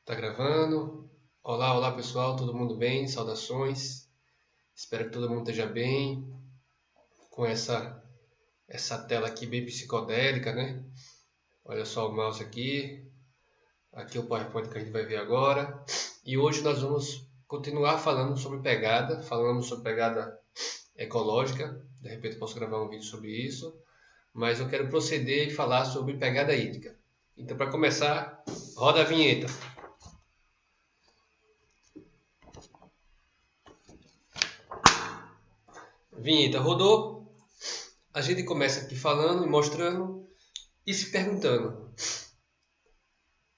Tá gravando? Olá, olá pessoal, todo mundo bem? Saudações. Espero que todo mundo esteja bem com essa tela aqui bem psicodélica, né? Olha só o mouse aqui. Aqui o PowerPoint que a gente vai ver agora. E hoje nós vamos continuar falando sobre pegada, falando sobre pegada ecológica. De repente eu posso gravar um vídeo sobre isso, mas eu quero proceder e falar sobre pegada hídrica. Então, para começar, roda a vinheta. Vinheta rodou. A gente começa aqui falando e mostrando e se perguntando: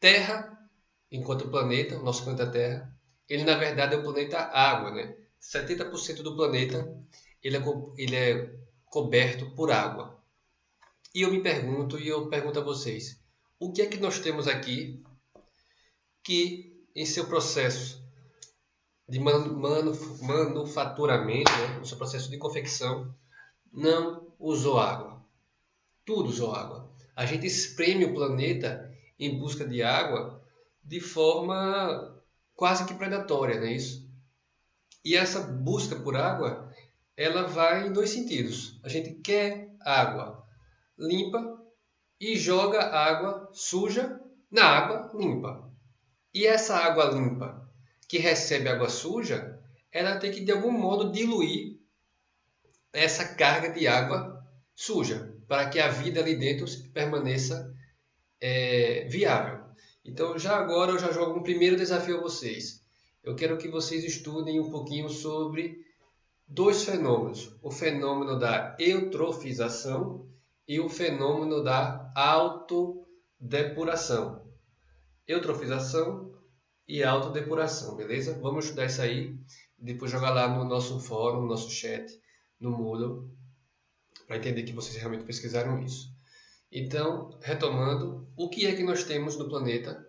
Terra, enquanto planeta, o nosso planeta Terra, ele na verdade é o planeta Água, né? 70% do planeta ele é coberto por água. E eu me pergunto e eu pergunto a vocês: o que é que nós temos aqui que em seu processo de manufaturamento, né, no seu processo de confecção, não usou água? Tudo usou água. A gente espreme o planeta em busca de água de forma quase que predatória, não é isso? E essa busca por água, ela vai em dois sentidos. A gente quer água limpa e joga água suja na água limpa. E essa água limpa que recebe água suja, ela tem que de algum modo diluir essa carga de água suja, para que a vida ali dentro permaneça viável. Então, já agora eu já jogo um primeiro desafio a vocês. Eu quero que vocês estudem um pouquinho sobre dois fenômenos: o fenômeno da eutrofização e o fenômeno da autodepuração. Eutrofização e autodepuração, beleza? Vamos estudar isso aí, depois jogar lá no nosso fórum, no nosso chat, no Moodle, para entender que vocês realmente pesquisaram isso. Então, retomando, o que é que nós temos no planeta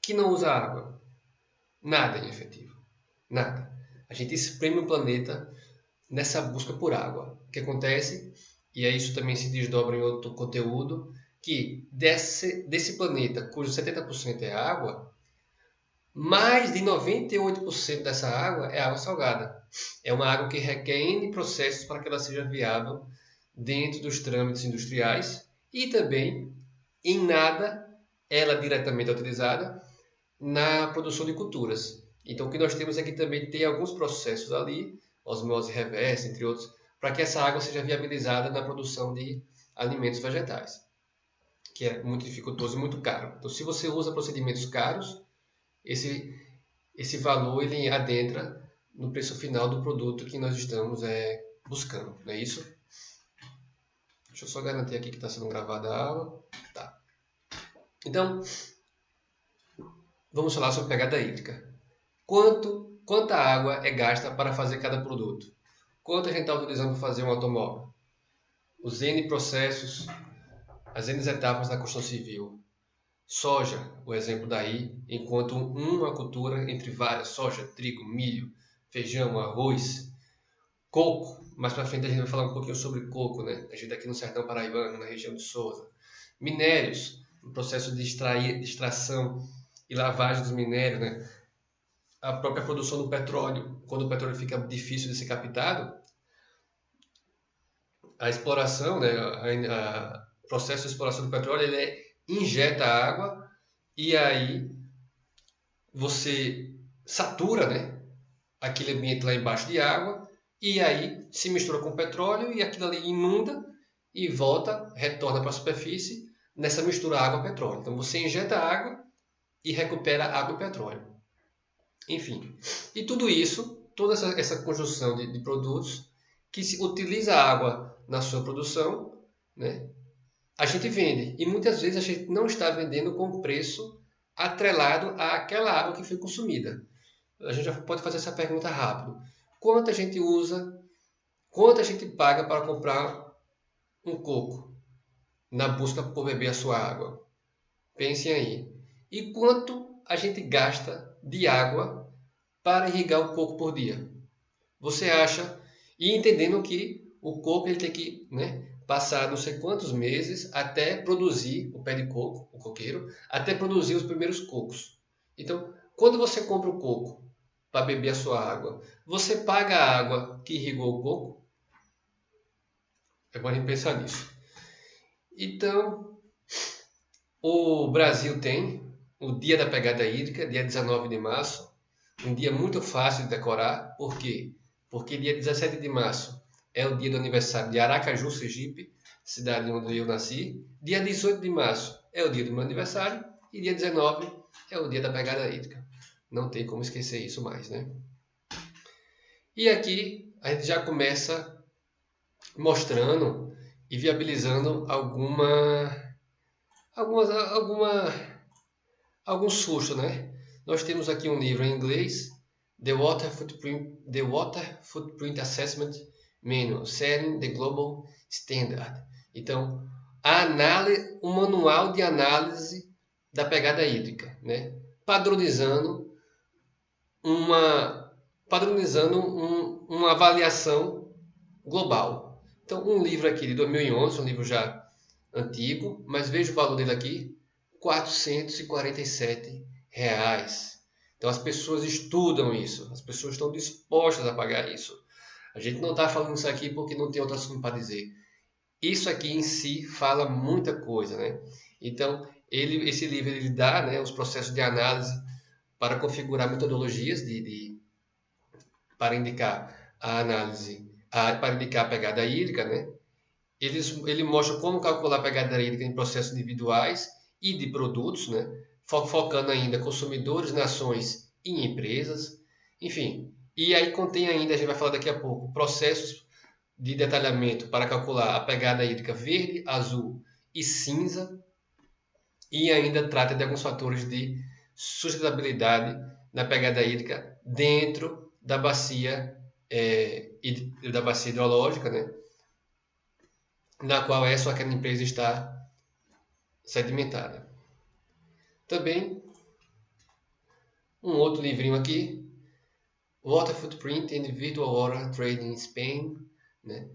que não usa água? Nada em efetivo. Nada. A gente espreme o planeta nessa busca por água. O que acontece, e aí isso também se desdobra em outro conteúdo, que desse planeta, cujo 70% é água, mais de 98% dessa água é água salgada. É uma água que requer N processos para que ela seja viável dentro dos trâmites industriais e também, em nada, ela diretamente é utilizada na produção de culturas. Então, o que nós temos é que também tem alguns processos ali, osmose reversa, entre outros, para que essa água seja viabilizada na produção de alimentos vegetais, que é muito dificultoso e muito caro. Então, se você usa procedimentos caros, esse, esse valor ele adentra no preço final do produto que nós estamos buscando, não é isso? Deixa eu só garantir aqui que está sendo gravada a aula. Tá. Então, vamos falar sobre pegada hídrica. Quanta água é gasta para fazer cada produto? Quanto a gente está utilizando para fazer um automóvel? Os N processos, as N etapas da construção civil. Soja, o exemplo daí, enquanto uma cultura entre várias: soja, trigo, milho, feijão, arroz, coco. Mais para frente a gente vai falar um pouquinho sobre coco, né? A gente aqui no sertão paraibano, na região de Sousa. Minérios, o processo de extração e lavagem dos minérios, né? A própria produção do petróleo, quando o petróleo fica difícil de ser captado, a exploração, né, o processo de exploração do petróleo, injeta água e aí você satura, né, aquele ambiente lá embaixo de água e aí se mistura com o petróleo e aquilo ali inunda e volta, retorna para a superfície nessa mistura água-petróleo. Então você injeta água e recupera água e petróleo. Enfim, e tudo isso, toda essa conjunção de produtos que se utiliza a água na sua produção, né, a gente vende. E muitas vezes a gente não está vendendo com preço atrelado àquela água que foi consumida. A gente já pode fazer essa pergunta rápido. Quanto a gente usa, quanto a gente paga para comprar um coco na busca por beber a sua água? Pensem aí. E quanto a gente gasta de água para irrigar o coco por dia? Você acha, e entendendo que o coco ele tem que, né, passar não sei quantos meses até produzir o pé de coco, o coqueiro, até produzir os primeiros cocos. Então, quando você compra o coco para beber a sua água, você paga a água que irrigou o coco? É bom a gente pensar nisso. Então, o Brasil tem o Dia da Pegada Hídrica, dia 19 de março, um dia muito fácil de decorar. Por quê? Porque dia 17 de março é o dia do aniversário de Aracaju, Sergipe, cidade onde eu nasci. Dia 18 de março é o dia do meu aniversário. E dia 19 é o dia da pegada hídrica. Não tem como esquecer isso mais, né? E aqui a gente já começa mostrando e viabilizando algum susto, né? Nós temos aqui um livro em inglês, The Water Footprint Assessment Manual, Setting the Global Standard. Então, o manual de análise da pegada hídrica, né? Padronizando uma avaliação global. Então, um livro aqui de 2011, um livro já antigo, mas veja o valor dele aqui, R$ 447. Então as pessoas estudam isso, as pessoas estão dispostas a pagar isso. A gente não está falando isso aqui porque não tem outro assunto para dizer. Isso aqui em si fala muita coisa, né? Então, esse livro ele dá, né, os processos de análise para configurar metodologias para indicar a análise, para indicar a pegada hídrica, né? Ele mostra como calcular a pegada hídrica em processos individuais e de produtos, né? Focando ainda consumidores, nações e empresas, enfim. E aí contém ainda, a gente vai falar daqui a pouco, processos de detalhamento para calcular a pegada hídrica verde, azul e cinza, e ainda trata de alguns fatores de sustentabilidade na pegada hídrica dentro da bacia, da bacia hidrológica, né? Na qual essa ou aquela empresa está sedimentada. Também um outro livrinho aqui, Water Footprint and Virtual Water Trading in Spain, né?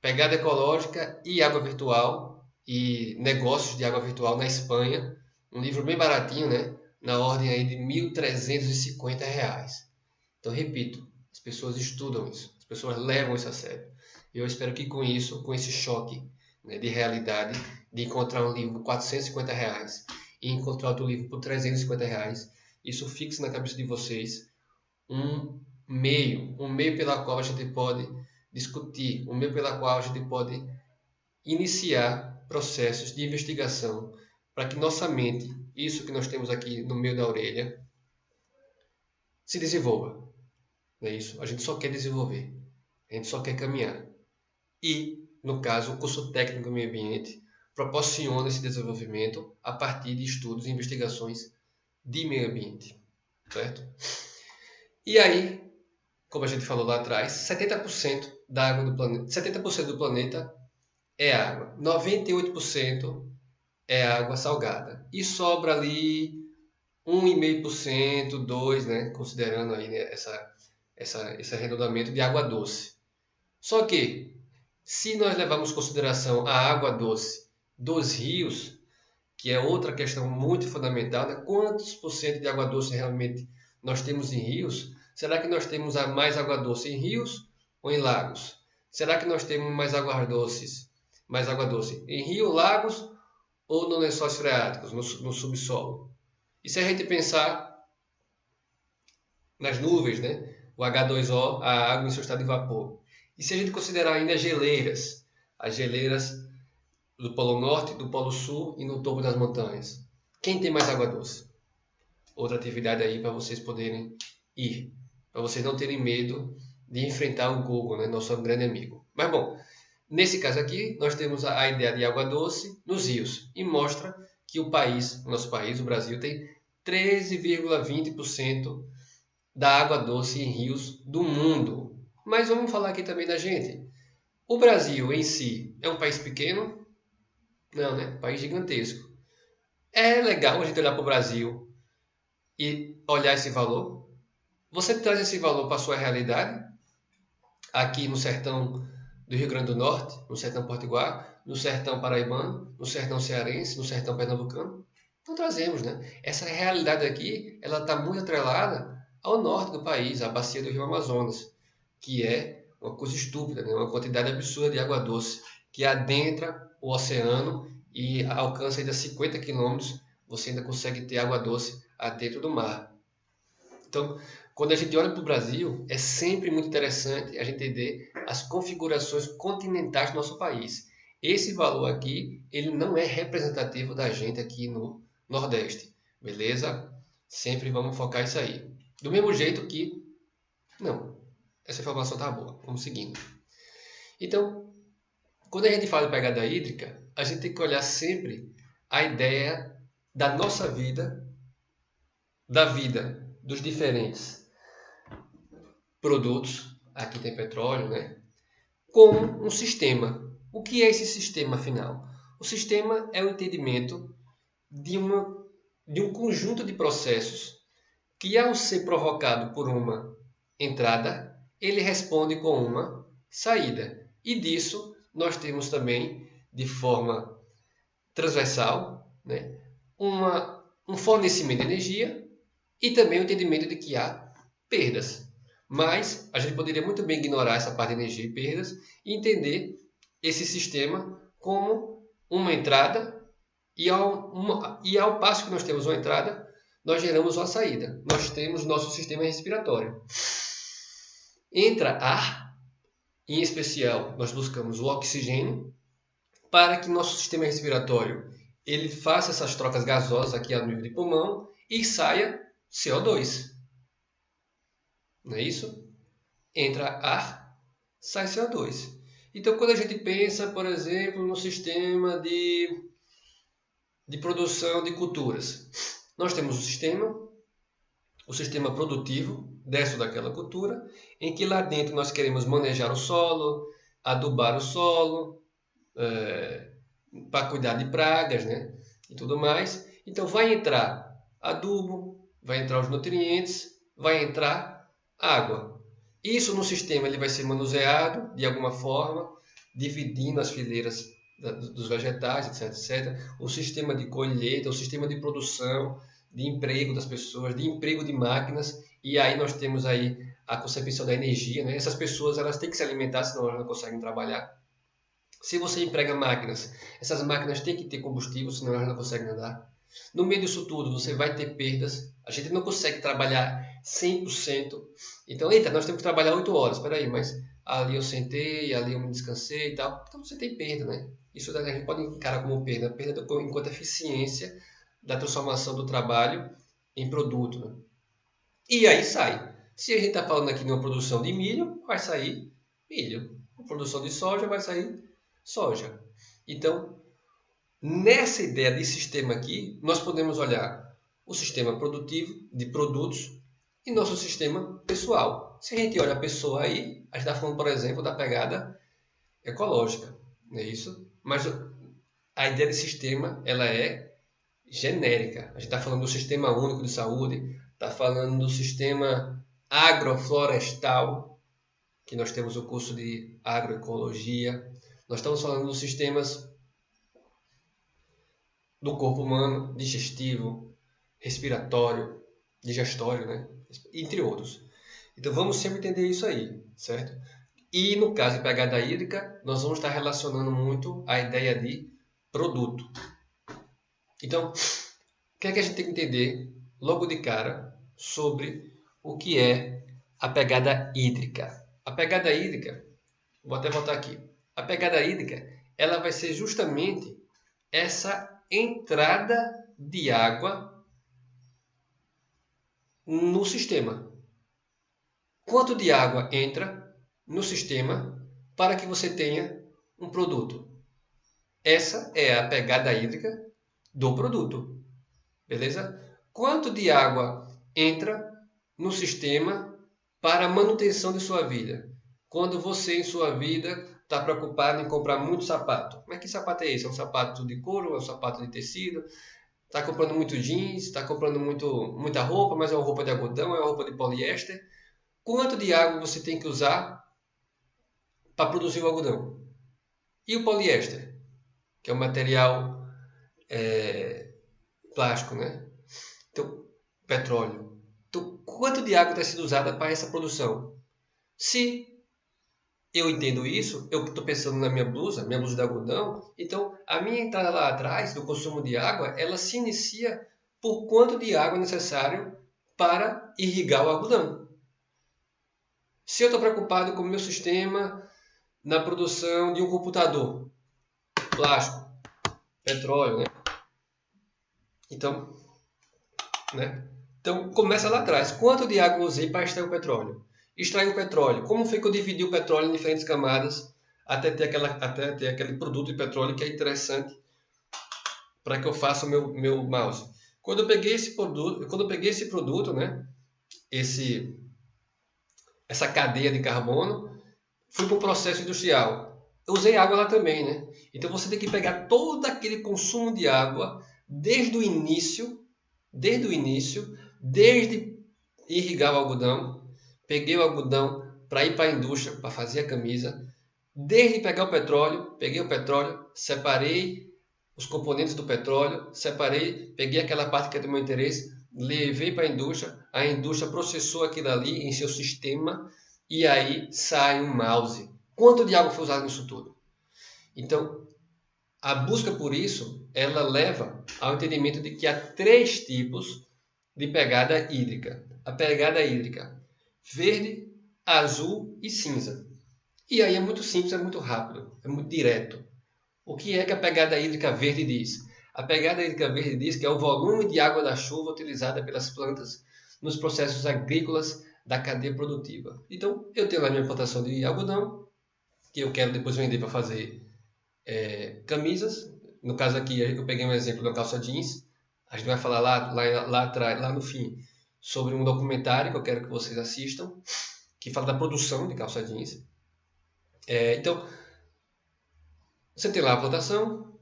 Pegada ecológica e água virtual e negócios de água virtual na Espanha, um livro bem baratinho, né? Na ordem aí de R$ 1.350. Então, repito, as pessoas estudam isso, as pessoas levam isso a sério. E eu espero que com isso, com esse choque, né, de realidade, de encontrar um livro por R$ 450 e encontrar outro livro por R$ 350, isso fixe na cabeça de vocês um meio pela qual a gente pode discutir, um meio pela qual a gente pode iniciar processos de investigação para que nossa mente, isso que nós temos aqui no meio da orelha, se desenvolva. Não é isso? A gente só quer desenvolver, a gente só quer caminhar. E, no caso, o curso técnico em meio ambiente proporciona esse desenvolvimento a partir de estudos e investigações de meio ambiente, certo? E aí, como a gente falou lá atrás, 70% da água do planeta, 70% do planeta é água, 98% é água salgada e sobra ali 1,5%, 2%, né, considerando aí, né, esse arredondamento de água doce. Só que, se nós levarmos em consideração a água doce dos rios, que é outra questão muito fundamental, né? Quantos por cento de água doce realmente nós temos em rios? Será que nós temos mais água doce em rios ou em lagos? Será que nós temos mais água doce em rios, lagos ou nos lençóis freáticos, no subsolo? E se a gente pensar nas nuvens, né? O H2O, a água em seu estado de vapor. E se a gente considerar ainda as geleiras do Polo Norte, do Polo Sul e no topo das montanhas. Quem tem mais água doce? Outra atividade aí para vocês poderem ir, para vocês não terem medo de enfrentar o Google, né, nosso grande amigo. Mas bom, nesse caso aqui, nós temos a ideia de água doce nos rios e mostra que o nosso país, o Brasil, tem 13,20% da água doce em rios do mundo. Mas vamos falar aqui também da gente. O Brasil em si é um país pequeno? Não, né? País gigantesco. É legal a gente olhar para o Brasil e olhar esse valor. Você traz esse valor para a sua realidade, aqui no sertão do Rio Grande do Norte, no sertão potiguar, no sertão paraibano, no sertão cearense, no sertão pernambucano? Não trazemos, né? Essa realidade aqui, ela está muito atrelada ao norte do país, à bacia do Rio Amazonas, que é uma coisa estúpida, né? Uma quantidade absurda de água doce que adentra o oceano e alcança ainda 50 quilômetros, você ainda consegue ter água doce dentro do mar. Então, quando a gente olha para o Brasil, é sempre muito interessante a gente entender as configurações continentais do nosso país. Esse valor aqui, ele não é representativo da gente aqui no Nordeste, beleza? Sempre vamos focar isso aí. Do mesmo jeito que, não, essa informação tá boa, vamos seguindo. Então, quando a gente fala de pegada hídrica, a gente tem que olhar sempre a ideia da nossa vida, da vida dos diferentes produtos, aqui tem petróleo, né? Como um sistema. O que é esse sistema, afinal? O sistema é o entendimento de um conjunto de processos que, ao ser provocado por uma entrada, ele responde com uma saída. E disso nós temos também, de forma transversal, né, um fornecimento de energia e também o entendimento de que há perdas. Mas a gente poderia muito bem ignorar essa parte de energia e perdas e entender esse sistema como uma entrada e ao passo que nós temos uma entrada, nós geramos uma saída. Nós temos nosso sistema respiratório. Entra ar, em especial nós buscamos o oxigênio para que nosso sistema respiratório ele faça essas trocas gasosas aqui ao nível de pulmão e saia CO2. Não é isso? Entra ar, sai CO2. Então, quando a gente pensa, por exemplo, no sistema de produção de culturas, nós temos o sistema produtivo dessa ou daquela cultura, em que lá dentro nós queremos manejar o solo, adubar o solo, para cuidar de pragas, né? E tudo mais. Então, vai entrar adubo, vai entrar os nutrientes, vai entrar água. Isso no sistema ele vai ser manuseado de alguma forma, dividindo as fileiras dos vegetais, etc, etc. O sistema de colheita, o sistema de produção, de emprego das pessoas, de emprego de máquinas, e aí nós temos aí a concepção da energia, né? Essas pessoas elas têm que se alimentar, senão elas não conseguem trabalhar. Se você emprega máquinas, essas máquinas têm que ter combustível, senão elas não conseguem andar. No meio disso tudo, você vai ter perdas. A gente não consegue trabalhar 100%. Então, eita, nós temos que trabalhar 8 horas. Espera aí, mas ali eu sentei, ali eu me descansei e tal. Então, você tem perda, né? Isso a gente pode encarar como perda. Perda enquanto eficiência da transformação do trabalho em produto, né? E aí sai. Se a gente está falando aqui de uma produção de milho, vai sair milho. A produção de soja vai sair soja. Então, nessa ideia de sistema aqui, nós podemos olhar o sistema produtivo de produtos e nosso sistema pessoal. Se a gente olha a pessoa aí, a gente está falando, por exemplo, da pegada ecológica, não é isso? Mas a ideia de sistema, ela é genérica. A gente está falando do sistema único de saúde, está falando do sistema agroflorestal, que nós temos o curso de agroecologia. Nós estamos falando dos sistemas do corpo humano, digestivo, respiratório, digestório, né? Entre outros. Então vamos sempre entender isso aí, certo? E no caso de pegada hídrica, nós vamos estar relacionando muito a ideia de produto. Então, o que é que a gente tem que entender logo de cara sobre o que é a pegada hídrica? A pegada hídrica, vou até voltar aqui. A pegada hídrica, ela vai ser justamente essa entrada de água no sistema. Quanto de água entra no sistema para que você tenha um produto? Essa é a pegada hídrica do produto. Beleza? Quanto de água entra no sistema para a manutenção de sua vida? Quando você em sua vida está preocupado em comprar muito sapato. Mas que sapato é esse? É um sapato de couro? É um sapato de tecido? Está comprando muito jeans? Está comprando muita roupa, mas é uma roupa de algodão? É uma roupa de poliéster? Quanto de água você tem que usar para produzir o algodão? E o poliéster, que é um material plástico, né? Então, petróleo. Então, quanto de água está sendo usada para essa produção? Se eu entendo isso, eu estou pensando na minha blusa de algodão, então a minha entrada lá atrás do consumo de água, ela se inicia por quanto de água é necessário para irrigar o algodão. Se eu estou preocupado com o meu sistema na produção de um computador, plástico, petróleo, né? Então, né? Então, começa lá atrás. Quanto de água eu usei para extrair o petróleo? Extrair o petróleo. Como foi que eu dividi o petróleo em diferentes camadas até ter aquele produto de petróleo que é interessante para que eu faça o meu mouse? Quando eu peguei esse produto, né? Essa cadeia de carbono, fui para o processo industrial. Eu usei água lá também, né? Então você tem que pegar todo aquele consumo de água desde o início, desde irrigar o algodão, peguei o algodão para ir para a indústria, para fazer a camisa, desde pegar o petróleo, peguei o petróleo, separei os componentes do petróleo, separei, peguei aquela parte que é do meu interesse, levei para a indústria processou aquilo ali em seu sistema e aí sai um mouse. Quanto de água foi usado nisso tudo? Então, a busca por isso, ela leva ao entendimento de que há 3 tipos de pegada hídrica. A pegada hídrica verde, azul e cinza. E aí é muito simples, é muito rápido, é muito direto. O que é que a pegada hídrica verde diz? A pegada hídrica verde diz que é o volume de água da chuva utilizada pelas plantas nos processos agrícolas da cadeia produtiva. Então, eu tenho lá minha plantação de algodão, que eu quero depois vender para fazer camisas. No caso aqui, eu peguei um exemplo da calça jeans. A gente vai falar lá atrás, lá no fim, sobre um documentário que eu quero que vocês assistam, que fala da produção de calça jeans. Então, você tem lá a plantação,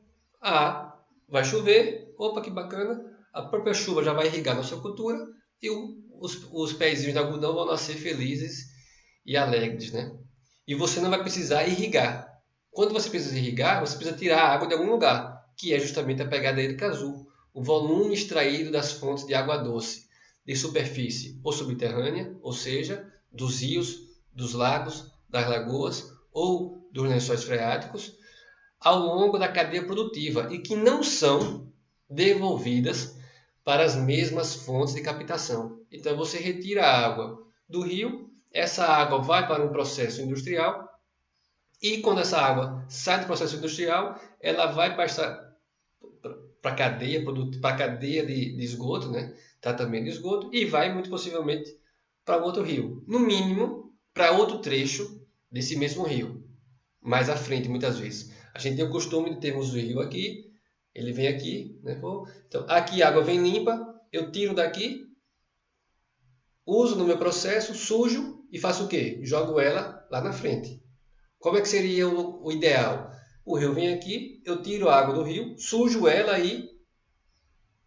vai chover, opa que bacana, a própria chuva já vai irrigar a sua cultura e os pezinhos de algodão vão nascer felizes e alegres, né? E você não vai precisar irrigar. Quando você precisa irrigar, você precisa tirar a água de algum lugar, que é justamente a pegada hídrica azul, o volume extraído das fontes de água doce, de superfície ou subterrânea, ou seja, dos rios, dos lagos, das lagoas ou dos lençóis freáticos, ao longo da cadeia produtiva e que não são devolvidas para as mesmas fontes de captação. Então você retira a água do rio, essa água vai para um processo industrial e quando essa água sai do processo industrial, ela vai passar para a cadeia de esgoto, né? Tratamento de esgoto, e vai muito possivelmente para outro rio. No mínimo, para outro trecho desse mesmo rio. Mais à frente, muitas vezes. A gente tem o costume de termos o rio aqui, ele vem aqui, né? Então, aqui a água vem limpa, eu tiro daqui, uso no meu processo, sujo e faço o quê? Jogo ela lá na frente. Como é que seria o ideal? O rio vem aqui, eu tiro a água do rio, sujo ela e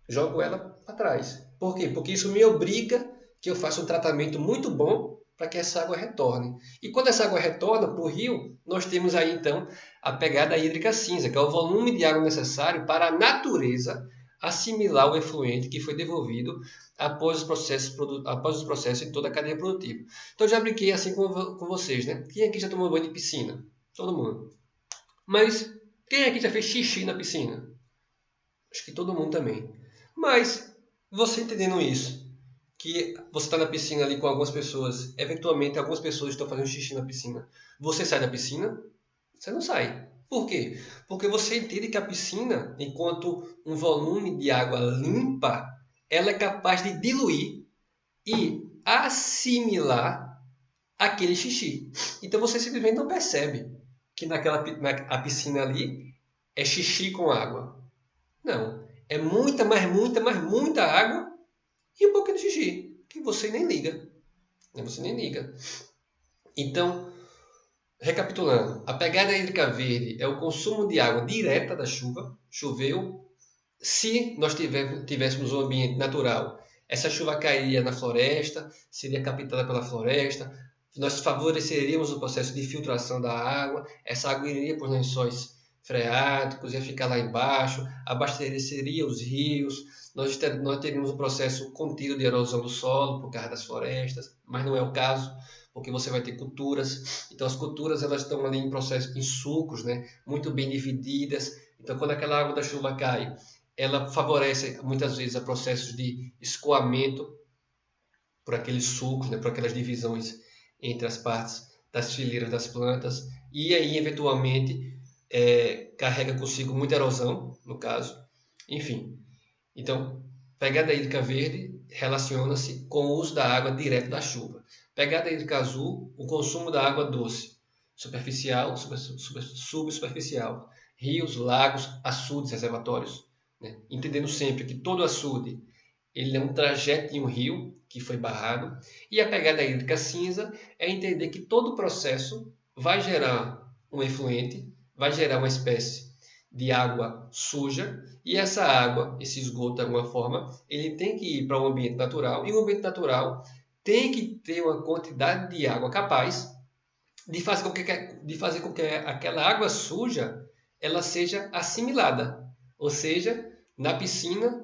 jogo ela para trás. Por quê? Porque isso me obriga que eu faça um tratamento muito bom para que essa água retorne. E quando essa água retorna para o rio, nós temos aí então a pegada hídrica cinza, que é o volume de água necessário para a natureza assimilar o efluente que foi devolvido após os processos em toda a cadeia produtiva. Então já brinquei assim com vocês, né? Quem aqui já tomou banho de piscina? Todo mundo. Mas quem aqui já fez xixi na piscina? Acho que todo mundo também. Mas você entendendo isso, que você está na piscina ali com algumas pessoas, eventualmente algumas pessoas estão fazendo xixi na piscina, você sai da piscina? Você não sai. Por quê? Porque você entende que a piscina, enquanto um volume de água limpa, ela é capaz de diluir e assimilar aquele xixi. Então você simplesmente não percebe que a piscina ali é xixi com água. Não. É muita, mas muita água e um pouquinho de xixi, que você nem liga. Você nem liga. Então, recapitulando, a pegada hídrica verde é o consumo de água direta da chuva. Choveu. Se nós tivéssemos um ambiente natural, essa chuva cairia na floresta, seria captada pela floresta, nós favoreceríamos o processo de filtração da água, essa água iria para os lençóis freáticos, ia ficar lá embaixo, abasteceria os rios, nós teríamos um processo contínuo de erosão do solo por causa das florestas, mas não é o caso, porque você vai ter culturas. Então as culturas elas estão ali em processo, em sulcos, né, muito bem divididas. Então quando aquela água da chuva cai, ela favorece muitas vezes a processos de escoamento por aqueles sulcos, né, por aquelas divisões entre as partes das fileiras das plantas, e aí eventualmente carrega consigo muita erosão, no caso. Enfim, então pegada hídrica verde relaciona-se com o uso da água direto da chuva. Pegada hídrica azul, o consumo da água doce, superficial, subsuperficial, rios, lagos, açudes, reservatórios, né? Entendendo sempre que todo açude ele é um trajeto em um rio que foi barrado, e a pegada hídrica cinza é entender que todo o processo vai gerar um efluente, vai gerar uma espécie de água suja, e essa água, esse esgoto de alguma forma, ele tem que ir para um ambiente natural, e o ambiente natural tem que ter uma quantidade de água capaz de fazer com que aquela água suja ela seja assimilada. Ou seja, na piscina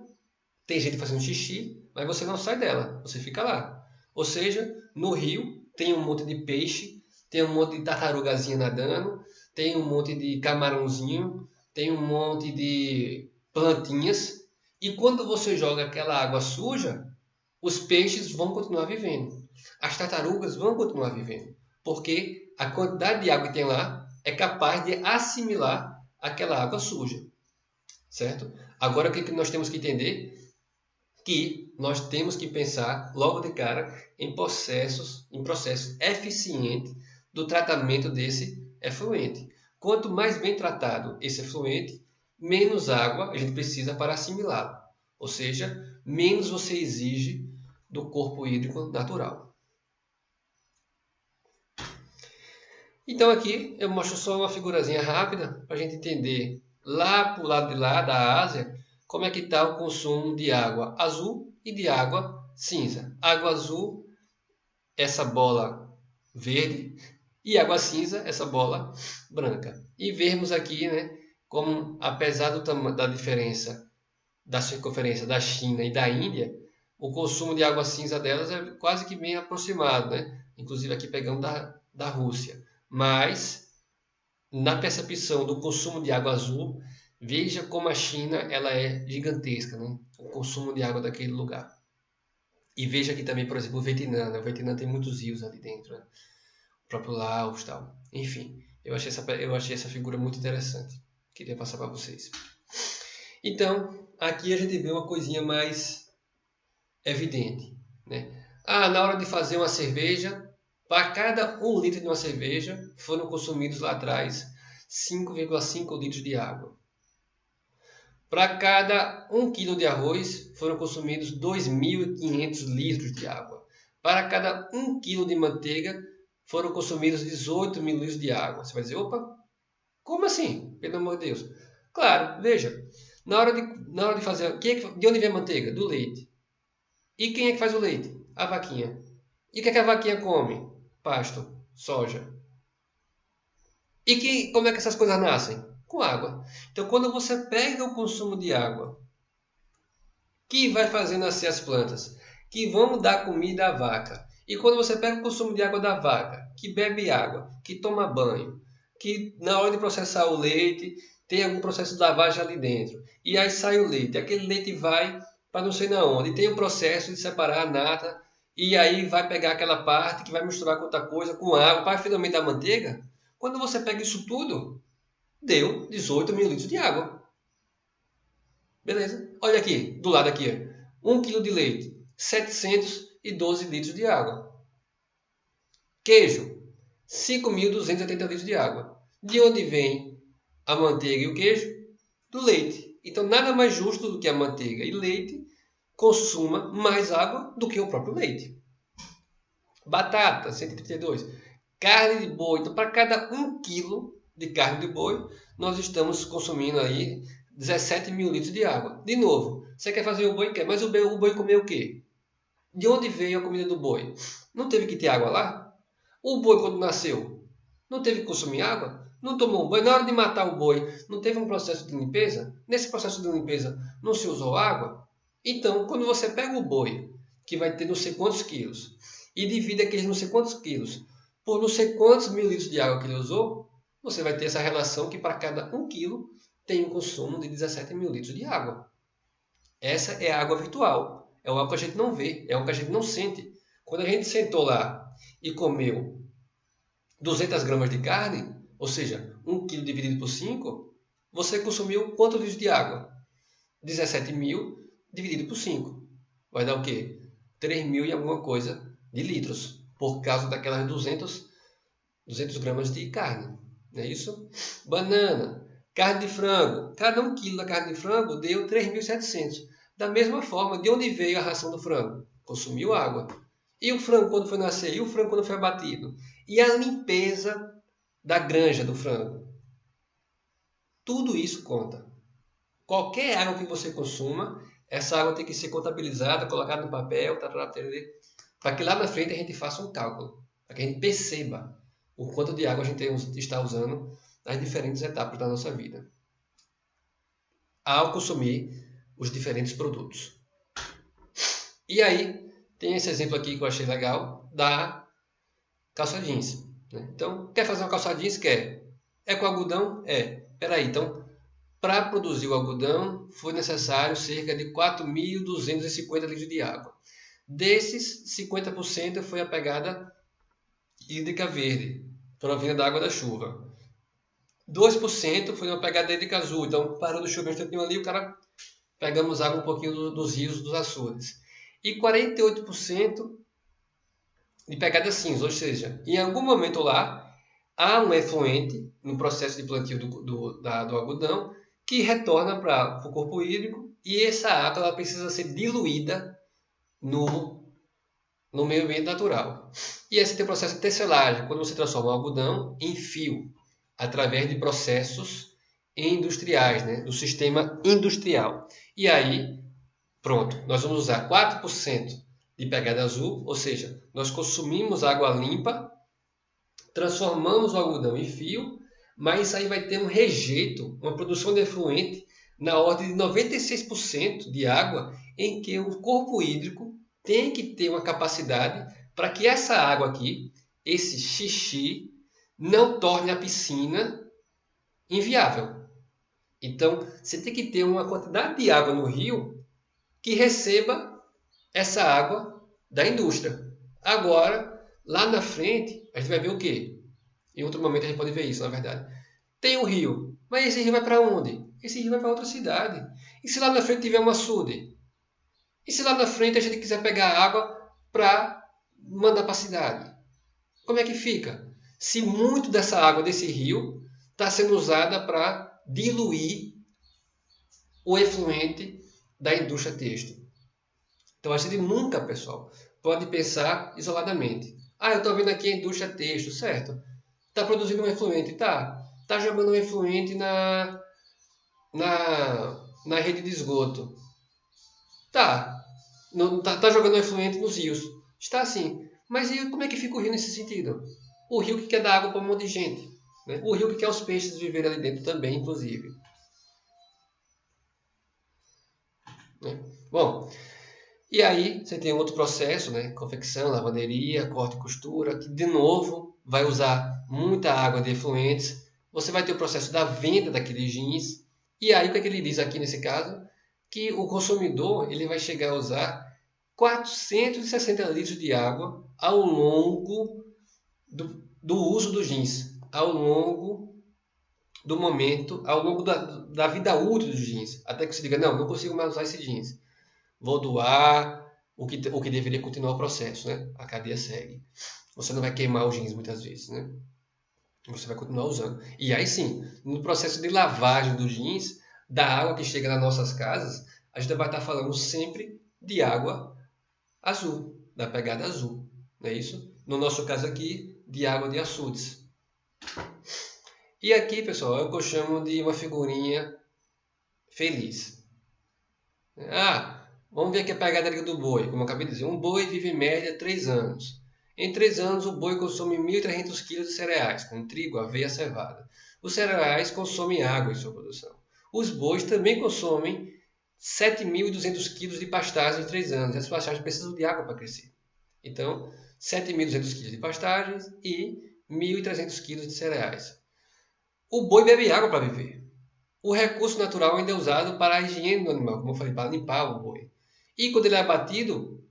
tem gente fazendo xixi, mas você não sai dela, você fica lá. Ou seja, no rio tem um monte de peixe, tem um monte de tartarugazinha nadando, tem um monte de camarãozinho, tem um monte de plantinhas. E quando você joga aquela água suja, os peixes vão continuar vivendo. As tartarugas vão continuar vivendo. Porque a quantidade de água que tem lá é capaz de assimilar aquela água suja. Certo? Agora o que nós temos que entender? Que nós temos que pensar logo de cara em processos eficientes do tratamento desse efluente. Quanto mais bem tratado esse efluente, menos água a gente precisa para assimilá-lo. Ou seja, menos você exige do corpo hídrico natural. Então aqui eu mostro só uma figurazinha rápida para a gente entender lá para o lado de lá da Ásia como é que está o consumo de água azul e de água cinza. Água azul, essa bola verde, e água cinza, essa bola branca. E vermos aqui, né, como apesar da diferença da circunferência da China e da Índia, o consumo de água cinza delas é quase que bem aproximado, né? Inclusive aqui pegando da Rússia. Mas, na percepção do consumo de água azul, veja como a China ela é gigantesca, né? O consumo de água daquele lugar. E veja aqui também, por exemplo, o Vietnã. Né? O Vietnã tem muitos rios ali dentro, né? O próprio Laos e tal. Enfim, eu achei essa figura muito interessante. Queria passar para vocês. Então, aqui a gente vê uma coisinha mais evidente. Né? Na hora de fazer uma cerveja, para cada 1 litro de uma cerveja, foram consumidos lá atrás 5,5 litros de água. Para cada 1 quilo de arroz, foram consumidos 2.500 litros de água. Para cada 1 quilo de manteiga, foram consumidos 18 mil litros de água. Você vai dizer, opa, como assim? Pelo amor de Deus. Claro, veja, na hora de fazer, de onde vem a manteiga? Do leite. E quem é que faz o leite? A vaquinha. E o que é que a vaquinha come? Pasto, soja. E como é que essas coisas nascem? Com água. Então, quando você pega o consumo de água, que vai fazer nascer as plantas, que vão dar comida à vaca, e quando você pega o consumo de água da vaca, que bebe água, que toma banho, que na hora de processar o leite, tem algum processo de lavagem ali dentro, e aí sai o leite, aquele leite vai para não sei na onde, e tem o processo de separar a nata, e aí vai pegar aquela parte que vai misturar com outra coisa, com água, para finalmente dar manteiga. Quando você pega isso tudo, deu 18 mil litros de água. Beleza? Olha aqui, do lado aqui. 1 kg de leite, 712 litros de água. Queijo, 5.280 litros de água. De onde vem a manteiga e o queijo? Do leite. Então, nada mais justo do que a manteiga e leite consuma mais água do que o próprio leite. Batata, 132. Carne de boi. Então, para cada 1 kg de carne de boi, nós estamos consumindo aí 17 mil litros de água. De novo, você quer fazer o boi? Quer, mas o boi comeu o quê? De onde veio a comida do boi? Não teve que ter água lá? O boi, quando nasceu, não teve que consumir água? Não tomou um banho? Na hora de matar o boi, não teve um processo de limpeza? Nesse processo de limpeza, não se usou água? Então, quando você pega o boi, que vai ter não sei quantos quilos, e divide aqueles não sei quantos quilos por não sei quantos mil litros de água que ele usou, você vai ter essa relação que para cada 1 quilo tem um consumo de 17 mil litros de água. Essa é a água virtual. É algo que a gente não vê, é algo que a gente não sente. Quando a gente sentou lá e comeu 200 gramas de carne, ou seja, 1 quilo dividido por 5, você consumiu quantos litros de água? 17 mil dividido por 5. Vai dar o quê? 3 mil e alguma coisa de litros, por causa daquelas 200 gramas de carne. Não é isso? Banana, carne de frango. Cada 1 quilo da carne de frango deu 3.700. Da mesma forma, de onde veio a ração do frango? Consumiu água. E o frango quando foi nascer? E o frango quando foi abatido? E a limpeza da granja do frango? Tudo isso conta. Qualquer água que você consuma, essa água tem que ser contabilizada, colocada no papel, para que lá na frente a gente faça um cálculo, para que a gente perceba o quanto de água a gente está usando nas diferentes etapas da nossa vida, ao consumir os diferentes produtos. E aí, tem esse exemplo aqui que eu achei legal, da calça jeans. Então, quer fazer uma calça jeans? Quer. É com algodão? É. Peraí, então, para produzir o algodão, foi necessário cerca de 4.250 litros de água. Desses, 50% foi a pegada hídrica verde, provinda da água da chuva. 2% foi uma pegada hídrica azul. Então, parou de chover um instantinho ali, o cara pegamos água um pouquinho dos rios, dos açudes. E 48% de pegada cinza, ou seja, em algum momento lá, há um efluente no processo de plantio do algodão que retorna para o corpo hídrico e essa água ela precisa ser diluída no meio ambiente natural. E esse tem o processo de tecelagem, quando você transforma o algodão em fio, através de processos industriais, né, do sistema industrial. E aí, pronto, nós vamos usar 4% de pegada azul, ou seja, nós consumimos água limpa, transformamos o algodão em fio, mas isso aí vai ter um rejeito, uma produção de efluente na ordem de 96% de água, em que o corpo hídrico tem que ter uma capacidade para que essa água aqui, esse xixi, não torne a piscina inviável. Então, você tem que ter uma quantidade de água no rio que receba essa água da indústria. Agora, lá na frente, a gente vai ver o quê? Em outro momento a gente pode ver isso, na verdade. Tem o rio, mas esse rio vai para onde? Esse rio vai para outra cidade. E se lá na frente tiver um açude? E se lá na frente a gente quiser pegar água para mandar para a cidade? Como é que fica? Se muito dessa água desse rio está sendo usada para diluir o efluente da indústria têxtil. Então a gente nunca, pessoal, pode pensar isoladamente. Ah, eu estou vendo aqui a indústria têxtil, certo? Está produzindo um efluente, tá? Está jogando um efluente na rede de esgoto. Tá. Tá jogando um efluente nos rios. Está assim. Mas e como é que fica o rio nesse sentido? O rio que quer dar água para um monte de gente. Né? O rio que quer os peixes viverem ali dentro também, inclusive. Né? Bom, e aí você tem outro processo, né? Confecção, lavanderia, corte e costura, que de novo vai usar muita água de efluentes. Você vai ter o processo da venda daqueles jeans. E aí o que é que ele diz aqui nesse caso? Que o consumidor ele vai chegar a usar 460 litros de água ao longo do uso do jeans, ao longo do momento, ao longo da vida útil dos jeans. Até que você diga, não consigo mais usar esse jeans. Vou doar, o que deveria continuar o processo, né? A cadeia segue. Você não vai queimar os jeans muitas vezes, né? Você vai continuar usando. E aí sim, no processo de lavagem dos jeans, da água que chega nas nossas casas, a gente vai estar falando sempre de água azul, da pegada azul, não é isso? No nosso caso aqui, de água de açudes. E aqui, pessoal, é o que eu chamo de uma figurinha feliz. Vamos ver aqui a pegada do boi. Como eu acabei de dizer, um boi vive em média 3 anos. Em 3 anos, o boi consome 1.300 kg de cereais, como trigo, aveia, cevada. Os cereais consomem água em sua produção. Os bois também consomem 7.200 quilos de pastagem em 3 anos. Essas pastagens precisam de água para crescer. Então, 7.200 quilos de pastagens e 1.300 quilos de cereais. O boi bebe água para viver. O recurso natural ainda é usado para a higiene do animal, como eu falei, para limpar o boi. E quando ele é abatido,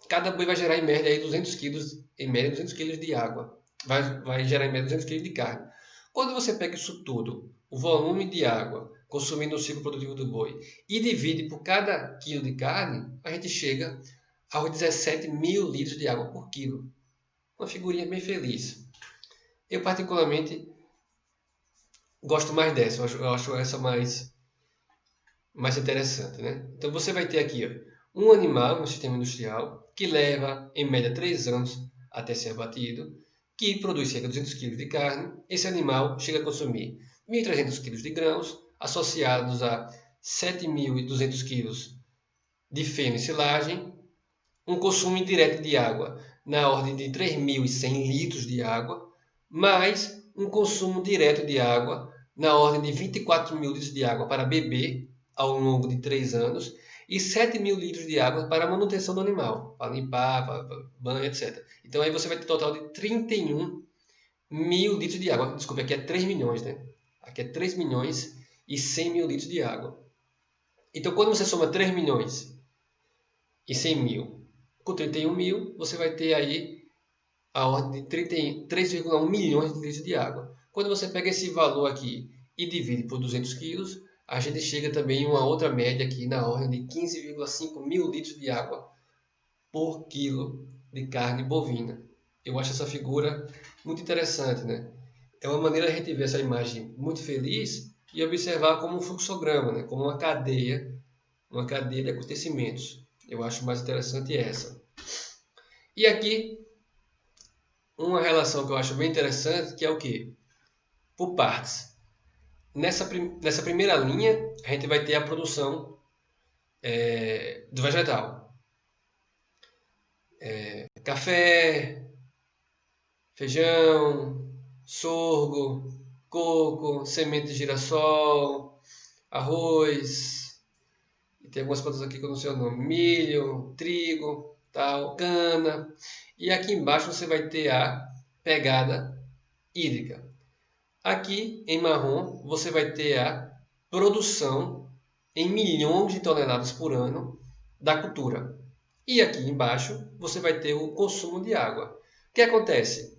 cada boi vai gerar em média aí 200 quilos, em média 200 quilos de água. Vai gerar em média 200 quilos de carne. Quando você pega isso tudo, o volume de água consumido no ciclo produtivo do boi, e divide por cada quilo de carne, a gente chega aos 17.000 litros de água por quilo. Uma figurinha bem feliz. Eu particularmente gosto mais dessa, eu acho essa mais interessante, né? Então você vai ter aqui um animal no sistema industrial que leva em média 3 anos até ser abatido, que produz cerca de 200 kg de carne. Esse animal chega a consumir 1.300 kg de grãos, associados a 7.200 kg de feno e silagem, um consumo indireto de água na ordem de 3.100 litros de água, mais um consumo direto de água na ordem de 24.000 litros de água para beber ao longo de 3 anos e 7.000 litros de água para a manutenção do animal, para limpar, para banho, etc. Então aí você vai ter um total de 31.000 litros de água. Desculpa, aqui é 3 milhões, né? Aqui é 3 milhões e 100 mil litros de água. Então quando você soma 3 milhões e 100 mil com 31 mil, você vai ter aí a ordem de 3,1 milhões de litros de água. Quando você pega esse valor aqui e divide por 200 quilos, a gente chega também em uma outra média aqui na ordem de 15,5 mil litros de água por quilo de carne bovina. Eu acho essa figura muito interessante, né? É uma maneira de a gente ver essa imagem muito feliz e observar como um fluxograma, né? Como uma cadeia de acontecimentos. Eu acho mais interessante essa. E aqui, uma relação que eu acho bem interessante, que é o quê? Por partes. Nessa primeira linha, a gente vai ter a produção do vegetal. Café, feijão, sorgo, coco, semente de girassol, arroz, e tem algumas plantas aqui que eu não sei o nome, milho, trigo, tal, cana. E aqui embaixo você vai ter a pegada hídrica. Aqui em marrom você vai ter a produção em milhões de toneladas por ano da cultura. E aqui embaixo você vai ter o consumo de água. O que acontece?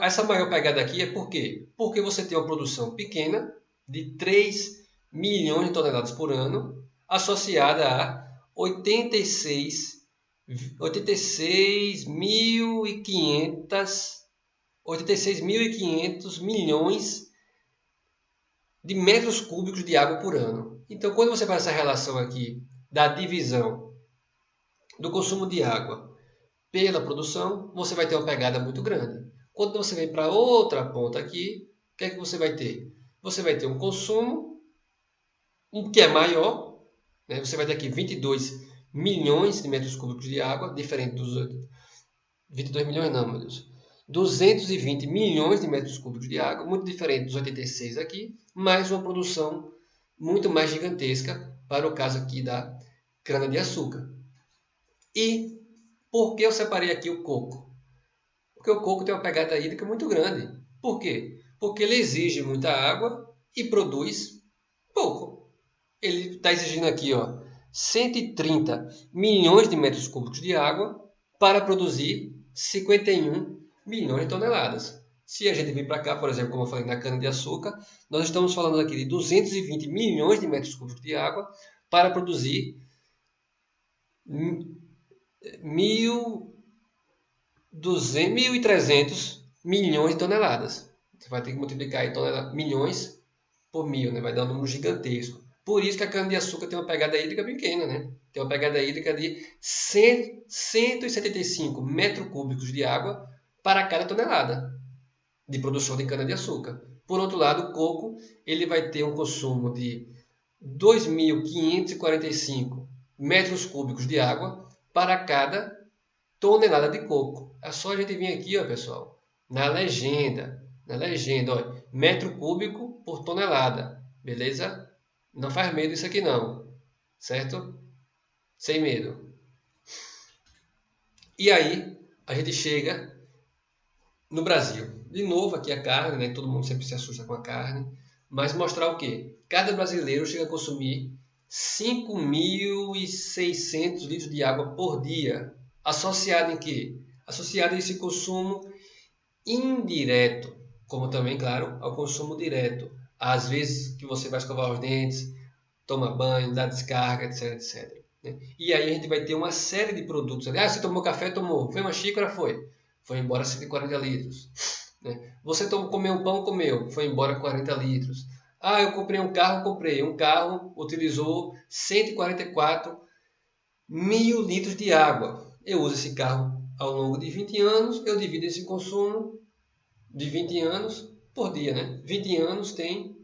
Essa maior pegada aqui é por quê? Porque você tem uma produção pequena de 3 milhões de toneladas por ano, associada a 86.500 milhões de metros cúbicos de água por ano. Então, quando você faz essa relação aqui da divisão do consumo de água pela produção, você vai ter uma pegada muito grande. Quando você vem para outra ponta aqui, o que é que você vai ter? Você vai ter um consumo que é maior, né? Você vai ter aqui 22 milhões de metros cúbicos de água, diferente dos 22 milhões não, meu Deus. 220 milhões de metros cúbicos de água, muito diferente dos 86 aqui, mas uma produção muito mais gigantesca para o caso aqui da cana-de-açúcar. E por que eu separei aqui o coco? Porque o coco tem uma pegada hídrica muito grande. Por quê? Porque ele exige muita água e produz pouco. Ele está exigindo aqui 130 milhões de metros cúbicos de água para produzir 51 milhões de toneladas. Se a gente vir para cá, por exemplo, como eu falei na cana-de-açúcar, nós estamos falando aqui de 220 milhões de metros cúbicos de água para produzir 1.300 milhões de toneladas. Você vai ter que multiplicar aí milhões por mil, né? Vai dar um número gigantesco. Por isso que a cana-de-açúcar tem uma pegada hídrica pequena, né? Tem uma pegada hídrica de 175 metros cúbicos de água para cada tonelada de produção de cana-de-açúcar. Por outro lado, o coco ele vai ter um consumo de 2.545 metros cúbicos de água para cada tonelada de coco. É só a gente vir aqui, pessoal, na legenda, metro cúbico por tonelada, beleza? Não faz medo isso aqui não, certo? Sem medo. E aí, a gente chega no Brasil. De novo, aqui a carne, né? Todo mundo sempre se assusta com a carne. Mas mostrar o quê? Cada brasileiro chega a consumir 5.600 litros de água por dia. Associado em quê? Associado a esse consumo indireto, como também, claro, ao consumo direto. Às vezes que você vai escovar os dentes, toma banho, dá descarga, etc, etc. Né? E aí a gente vai ter uma série de produtos ali. Ah, você tomou café? Tomou. Foi uma xícara? Foi. Foi embora 140 litros. Né? Você comeu um pão? Comeu. Foi embora 40 litros. Ah, eu comprei um carro? Comprei. Um carro utilizou 144 mil litros de água. Eu uso esse carro ao longo de 20 anos, eu divido esse consumo de 20 anos por dia, né? 20 anos tem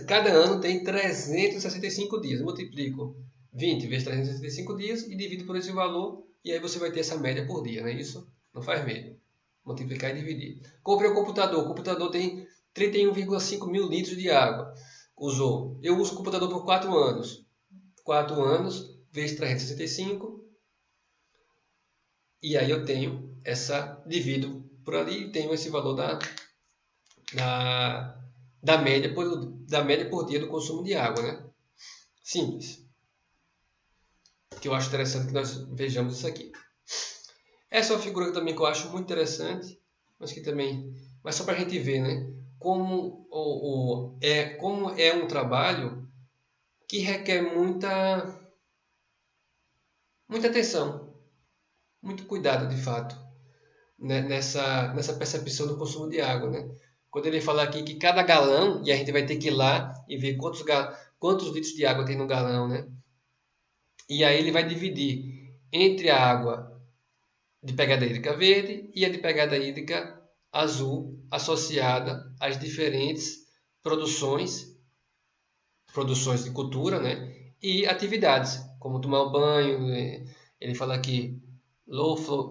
cada ano tem 365 dias. Eu multiplico 20 vezes 365 dias e divido por esse valor e aí você vai ter essa média por dia, não é isso? Não faz medo. Multiplicar e dividir. Comprei o computador. O computador tem 31,5 mil litros de água. Usou. Eu uso o computador por 4 anos. 4 anos vezes 365 e aí eu tenho divido por ali e tenho esse valor da, da média por dia do consumo de água, né? Simples. Que eu acho interessante que nós vejamos isso aqui. Essa é uma figura também que eu acho muito interessante, mas que também, mas só para a gente ver, né? Como é um trabalho que requer muita atenção, muito cuidado de fato, né? Nessa percepção do consumo de água, né? Quando ele fala aqui que cada galão, e a gente vai ter que ir lá e ver quantos litros de água tem no galão, né? E aí ele vai dividir entre a água de pegada hídrica verde e a de pegada hídrica azul, associada às diferentes produções de cultura, né? E atividades, como tomar um banho, ele fala aqui,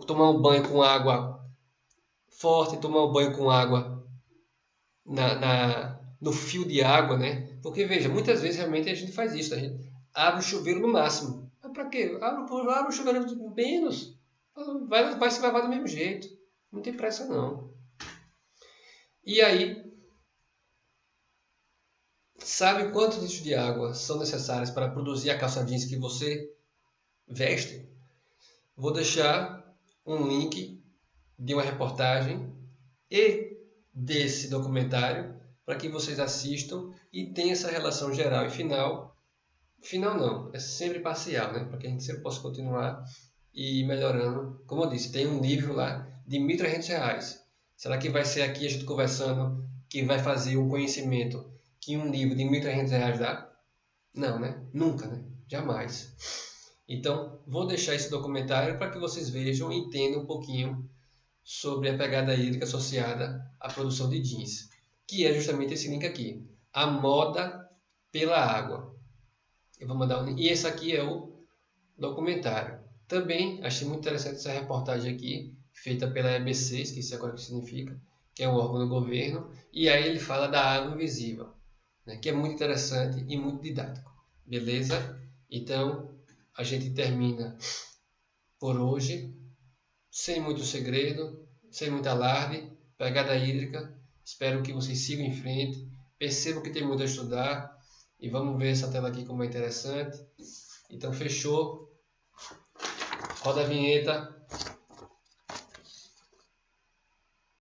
tomar um banho com água forte, tomar um banho com água no fio de água, né? Porque veja, muitas vezes realmente a gente faz isso, a gente abre o chuveiro no máximo. Mas para quê? Abre o chuveiro menos, vai se lavar do mesmo jeito. Não tem pressa não. E aí, sabe quantos litros de água são necessários para produzir a calça jeans que você veste? Vou deixar um link de uma reportagem e desse documentário para que vocês assistam e tenham essa relação geral e final. Final não, é sempre parcial, né? Para que a gente sempre possa continuar e ir melhorando. Como eu disse, tem um livro lá de R$ 1.300. Será que vai ser aqui a gente conversando que vai fazer um conhecimento que um livro de R$ 1.300 dá? Não, né? Nunca, né? Jamais. Então, vou deixar esse documentário para que vocês vejam e entendam um pouquinho sobre a pegada hídrica associada à produção de jeans, que é justamente esse link aqui, a moda pela água. Eu vou mandar e esse aqui é o documentário. Também achei muito interessante essa reportagem aqui, feita pela EBC, esqueci agora o que significa, que é um órgão do governo, e aí ele fala da água invisível, né, que é muito interessante e muito didático. Beleza? Então, a gente termina por hoje, sem muito segredo, sem muito alarde, pegada hídrica. Espero que vocês sigam em frente, percebam que tem muito a estudar e vamos ver essa tela aqui como é interessante. Então, fechou. Roda a vinheta.